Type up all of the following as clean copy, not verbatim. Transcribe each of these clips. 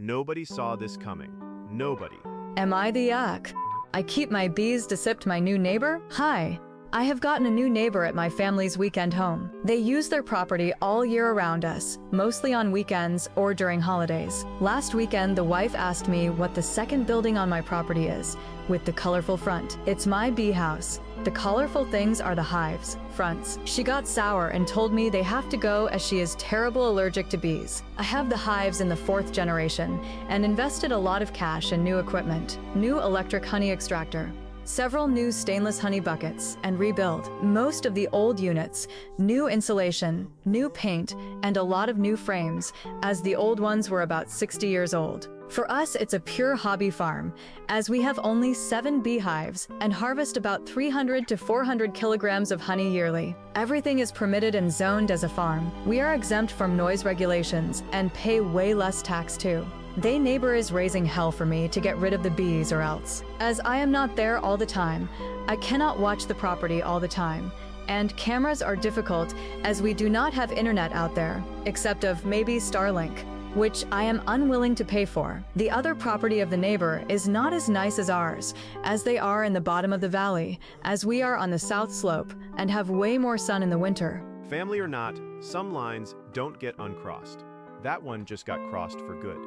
Nobody saw this coming. Nobody. Am I the yuck? I keep my bees desipte my new neighbor? Hi. I have gotten a new neighbor at my family's weekend home. They use their property all year around us, mostly on weekends or during holidays. Last weekend, the wife asked me what the second building on my property is, with the colorful front. It's my bee house. The colorful things are the hives, fronts. She got sour and told me they have to go as she is terrible allergic to bees. I have the hives in the 4th generation and invested a lot of cash in new equipment, new electric honey extractor, several new stainless honey buckets, and rebuild most of the old units, new insulation, new paint, and a lot of new frames, as the old ones were about 60 years old. For us, it's a pure hobby farm, as we have only 7 beehives and harvest about 300 to 400 kilograms of honey yearly. Everything is permitted and zoned as a farm. We are exempt from noise regulations and pay way less tax too. They neighbor is raising hell for me to get rid of the bees or else. As I am not there all the time, I cannot watch the property all the time, and cameras are difficult as we do not have internet out there, except of maybe Starlink, which I am unwilling to pay for. The other property of the neighbor is not as nice as ours, as they are in the bottom of the valley, as we are on the south slope and have way more sun in the winter. Family or not, some lines don't get uncrossed. That one just got crossed for good.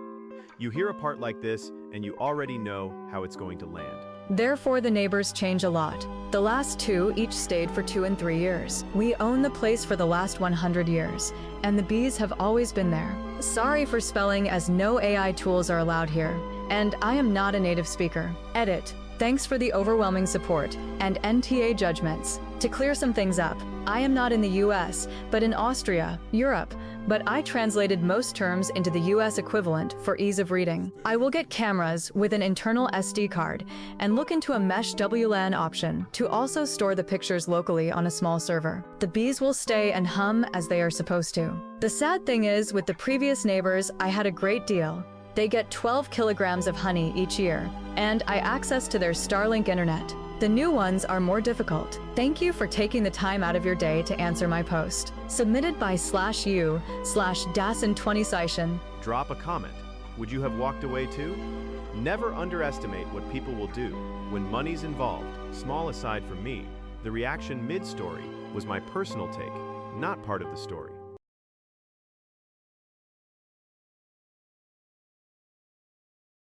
You hear a part like this, and you already know how it's going to land. Therefore, the neighbors change a lot. The last 2 each stayed for 2 and 3 years. We own the place for the last 100 years, and the bees have always been there. Sorry for spelling, as no AI tools are allowed here, and I am not a native speaker. Edit. Thanks for the overwhelming support and NTA judgments. To clear some things up, I am not in the US, but in Austria, Europe, but I translated most terms into the US equivalent for ease of reading. I will get cameras with an internal SD card and look into a mesh WLAN option to also store the pictures locally on a small server. The bees will stay and hum as they are supposed to. The sad thing is, with the previous neighbors, I had a great deal. They get 12 kilograms of honey each year, and I access to their Starlink internet. The new ones are more difficult. Thank you for taking the time out of your day to answer my post. Submitted by /u/dasin20session. Drop a comment. Would you have walked away too? Never underestimate what people will do when money's involved. Small aside from me, the reaction mid-story was my personal take, not part of the story.